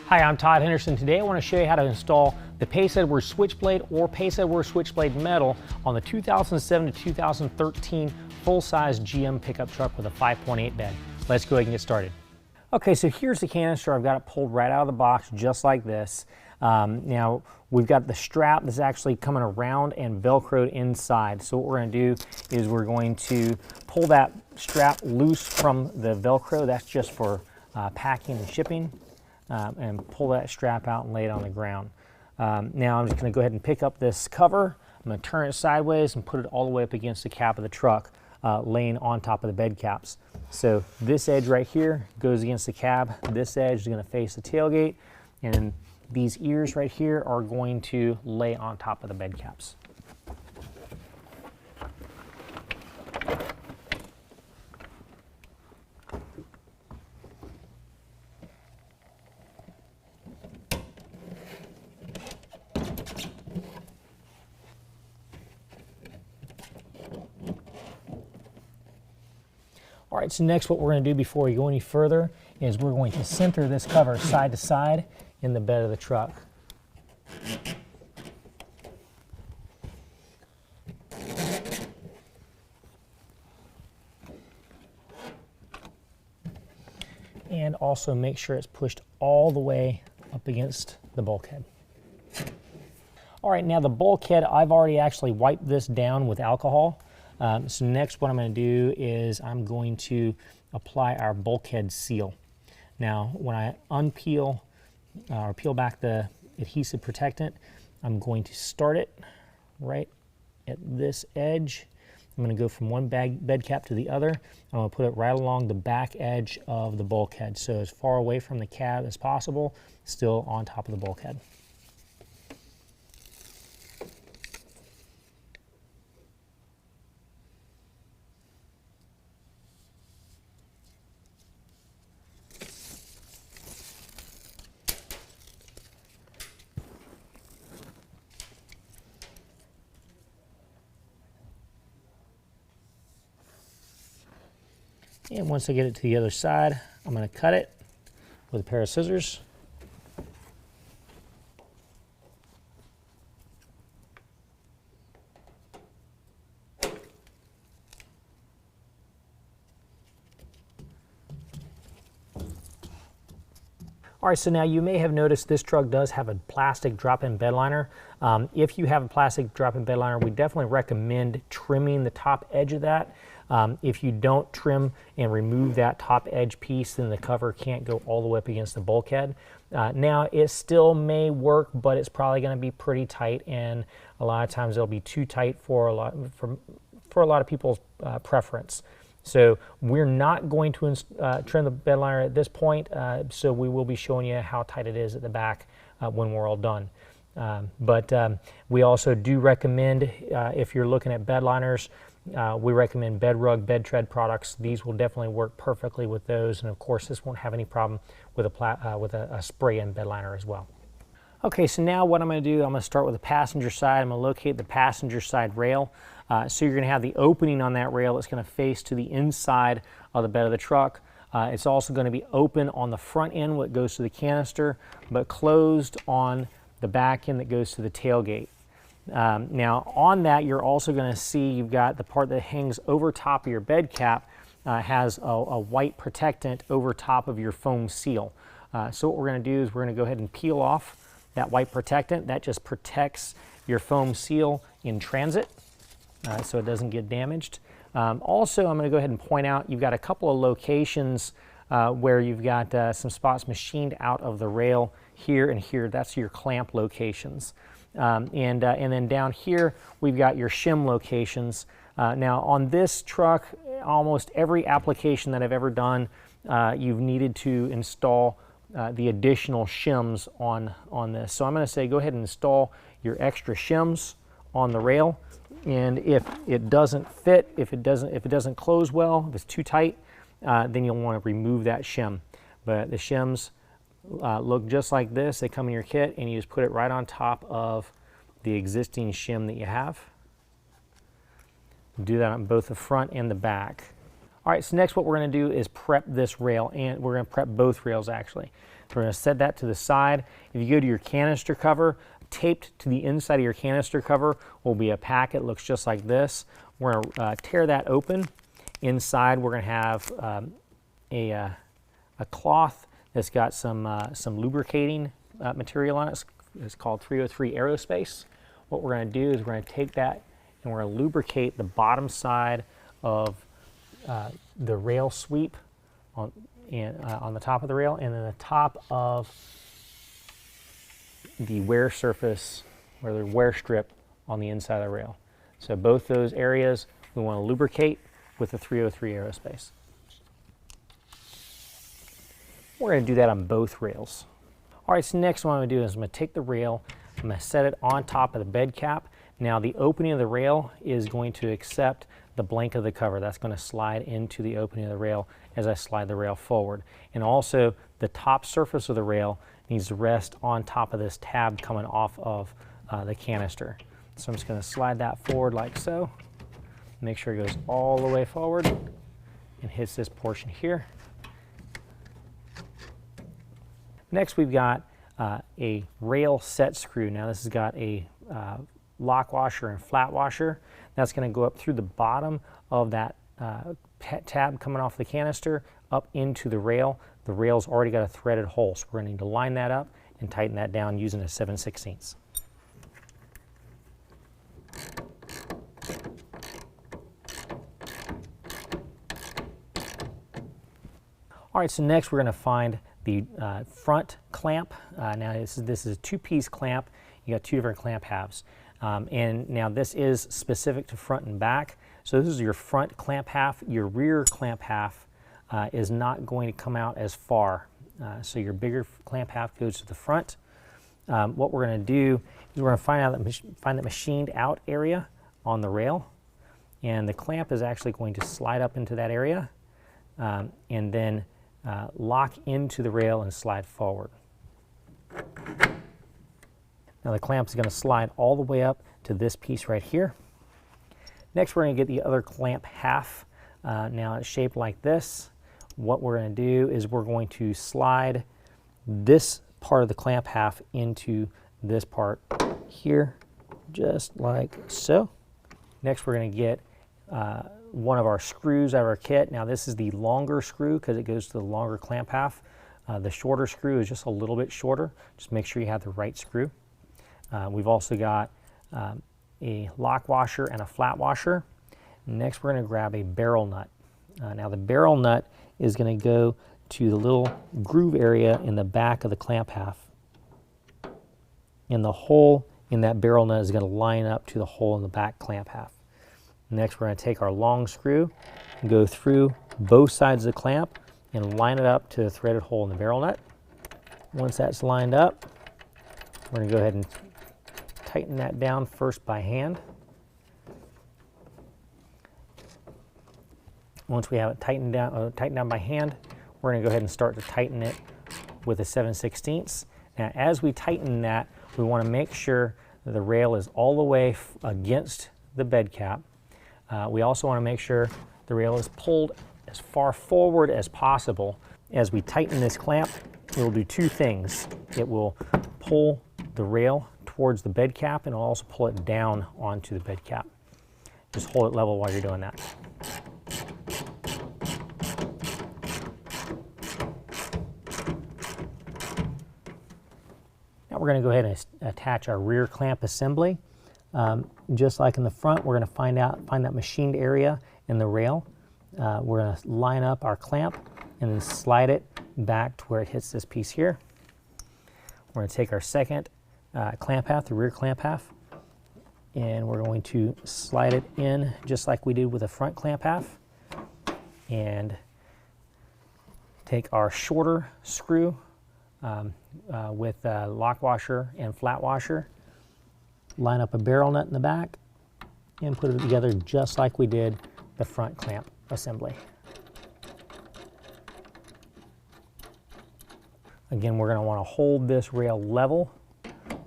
Hi, I'm Todd Henderson. Today I want to show you how to install the Pace Edwards Switchblade or Pace Edwards Switchblade metal on the 2007 to 2013 full-size GM pickup truck with a 5.8 bed. Let's go ahead and get started. Okay, so here's the canister. I've got it pulled right out of the box just like this. Now we've got the strap that's actually coming around and velcroed inside. So what we're going to do is we're going to pull that strap loose from the velcro. That's just for packing and shipping. And pull that strap out and lay it on the ground. Now I'm just going to go ahead and pick up this cover. I'm going to turn it sideways and put it all the way up against the cap of the truck, laying on top of the bed caps. So this edge right here goes against the cab. This edge is going to face the tailgate, and these ears right here are going to lay on top of the bed caps. All right, so next what we're going to do before we go any further is we're going to center this cover side to side in the bed of the truck. And also make sure it's pushed all the way up against the bulkhead. All right, now the bulkhead, I've already actually wiped this down with alcohol. So next what I'm going to do is I'm going to apply our bulkhead seal. Now when I unpeel or peel back the adhesive protectant, I'm going to start it right at this edge. I'm going to go from one bed cap to the other. I'm going to put it right along the back edge of the bulkhead, so as far away from the cab as possible, still on top of the bulkhead. And once I get it to the other side, I'm going to cut it with a pair of scissors. All right, so now you may have noticed this truck does have a plastic drop-in bed liner. If you have a plastic drop-in bed liner, we definitely recommend trimming the top edge of that. If you don't trim and remove that top edge piece, then the cover can't go all the way up against the bulkhead. Now it still may work, but it's probably going to be pretty tight, and a lot of times it'll be too tight for a lot of people's preference. So we're not going to trim the bed liner at this point, so we will be showing you how tight it is at the back when we're all done. But we also do recommend, if you're looking at bed liners, we recommend bed rug, bed tread products. These will definitely work perfectly with those, and of course this won't have any problem with a spray-in bed liner as well. Okay, so now what I'm going to do, I'm going to start with the passenger side. I'm going to locate the passenger side rail. So you're going to have the opening on that rail that's going to face to the inside of the bed of the truck. It's also going to be open on the front end when it goes to the canister, but closed on the back end that goes to the tailgate. Now on that, you're also going to see you've got the part that hangs over top of your bed cap has a white protectant over top of your foam seal. So what we're going to do is we're going to go ahead and peel off that white protectant. That just protects your foam seal in transit, so it doesn't get damaged. Also, I'm going to go ahead and point out you've got a couple of locations where you've got some spots machined out of the rail here and here. That's your clamp locations. And then down here we've got your shim locations. Now on this truck, almost every application that I've ever done, you've needed to install the additional shims on this. So I'm going to say go ahead and install your extra shims on the rail, and if it doesn't fit, if it doesn't close well, if it's too tight, then you'll want to remove that shim. But the shims look just like this. They come in your kit, and you just put it right on top of the existing shim that you have. Do that on both the front and the back. All right, so next what we're going to do is prep this rail, and we're going to prep both rails actually. So we're going to set that to the side. If you go to your canister cover, taped to the inside of your canister cover will be a packet. Looks just like this. We're going to tear that open. Inside we're going to have a cloth that's got some lubricating material on it. It's called 303 Aerospace. What we're going to do is we're going to take that and we're going to lubricate the bottom side of the rail sweep on the top of the rail, and then the top of the wear surface or the wear strip on the inside of the rail. So both those areas we want to lubricate with the 303 Aerospace. We're going to do that on both rails. All right, so next what I'm going to do is I'm going to take the rail, I'm going to set it on top of the bed cap. Now the opening of the rail is going to accept the blank of the cover. That's going to slide into the opening of the rail as I slide the rail forward. And also the top surface of the rail needs to rest on top of this tab coming off of the canister. So I'm just going to slide that forward like so. Make sure it goes all the way forward and hits this portion here. Next we've got a rail set screw. Now this has got a lock washer and flat washer. That's going to go up through the bottom of that tab coming off the canister up into the rail. The rail's already got a threaded hole, so we're going to need to line that up and tighten that down using a 7/16. All right, so next we're going to find the front clamp. Now this is a two-piece clamp. You got two different clamp halves. And now this is specific to front and back. So this is your front clamp half. Your rear clamp half is not going to come out as far. So your bigger clamp half goes to the front. What we're going to do is we're going to find that machined out area on the rail. And the clamp is actually going to slide up into that area and then lock into the rail and slide forward. Now the clamp is going to slide all the way up to this piece right here. Next we're going to get the other clamp half. Now it's shaped like this. What we're going to do is we're going to slide this part of the clamp half into this part here, just like so. Next we're going to get one of our screws out of our kit. Now this is the longer screw because it goes to the longer clamp half. The shorter screw is just a little bit shorter. Just make sure you have the right screw. We've also got a lock washer and a flat washer. Next we're going to grab a barrel nut. Now the barrel nut is going to go to the little groove area in the back of the clamp half. And the hole in that barrel nut is going to line up to the hole in the back clamp half. Next we're going to take our long screw and go through both sides of the clamp and line it up to the threaded hole in the barrel nut. Once that's lined up, we're going to go ahead and tighten that down first by hand. Once we have it tightened down by hand, we're going to go ahead and start to tighten it with a 7/16. Now as we tighten that, we want to make sure that the rail is all the way against the bed cap. We also want to make sure the rail is pulled as far forward as possible. As we tighten this clamp, it will do two things. It will pull the rail towards the bed cap and it'll also pull it down onto the bed cap. Just hold it level while you're doing that. Now we're going to go ahead and attach our rear clamp assembly. Just like in the front, we're going to find that machined area in the rail. We're going to line up our clamp and then slide it back to where it hits this piece here. We're going to take our second clamp half, the rear clamp half, and we're going to slide it in just like we did with the front clamp half, and take our shorter screw with lock washer and flat washer, line up a barrel nut in the back, and put it together just like we did the front clamp assembly. Again, we're going to want to hold this rail level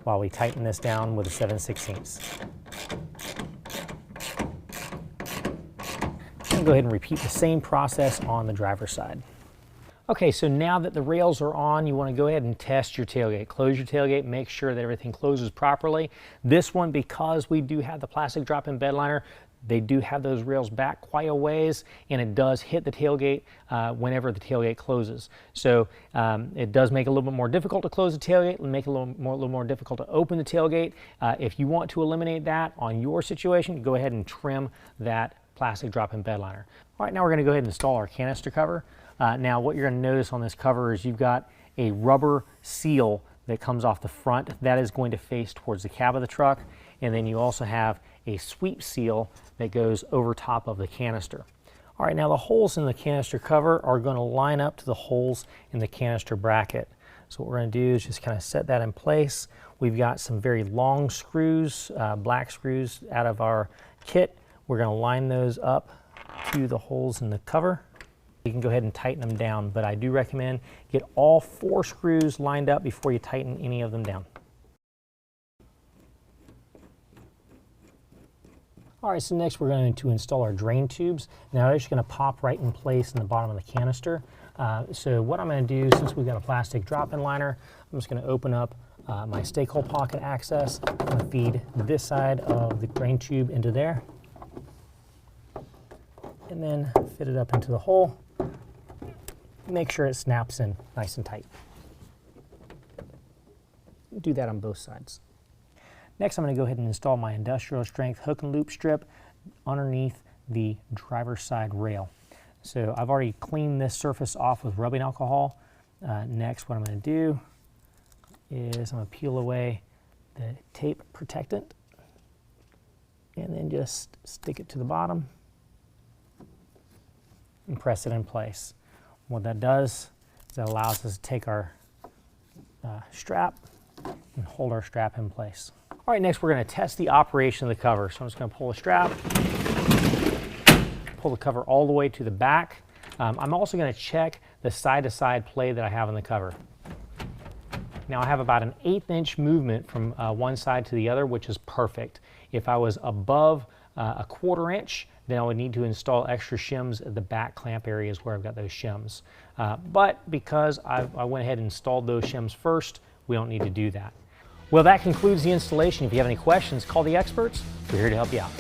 while we tighten this down with a 7/16. And go ahead and repeat the same process on the driver's side. Okay, so now that the rails are on, you want to go ahead and test your tailgate. Close your tailgate, make sure that everything closes properly. This one, because we do have the plastic drop-in bed liner, they do have those rails back quite a ways, and it does hit the tailgate whenever the tailgate closes. So it does make it a little bit more difficult to close the tailgate and make it a little more difficult to open the tailgate. If you want to eliminate that on your situation, go ahead and trim that plastic drop-in bed liner. All right, now we're going to go ahead and install our canister cover. Now what you're going to notice on this cover is you've got a rubber seal that comes off the front. That is going to face towards the cab of the truck. And then you also have a sweep seal that goes over top of the canister. All right, now the holes in the canister cover are going to line up to the holes in the canister bracket. So what we're going to do is just kind of set that in place. We've got some very long screws, black screws out of our kit. We're going to line those up to the holes in the cover. You can go ahead and tighten them down, but I do recommend get all 4 screws lined up before you tighten any of them down. All right, so next we're going to install our drain tubes. Now they're just going to pop right in place in the bottom of the canister. So what I'm going to do, since we've got a plastic drop-in liner, I'm just going to open up my stake hole pocket access. I'm going to feed this side of the drain tube into there, and then fit it up into the hole. Make sure it snaps in nice and tight. Do that on both sides. Next, I'm going to go ahead and install my industrial strength hook and loop strip underneath the driver's side rail. So I've already cleaned this surface off with rubbing alcohol. Next, what I'm going to do is I'm going to peel away the tape protectant and then just stick it to the bottom and press it in place. What that does is it allows us to take our strap and hold our strap in place. All right, next we're going to test the operation of the cover. So I'm just going to pull the strap, pull the cover all the way to the back. I'm also going to check the side-to-side play that I have on the cover. Now I have about an 1/8 inch movement from one side to the other, which is perfect. If I was above a 1/4 inch, then I would need to install extra shims at the back clamp areas where I've got those shims. But because I went ahead and installed those shims first, we don't need to do that. Well, that concludes the installation. If you have any questions, call the experts. We're here to help you out.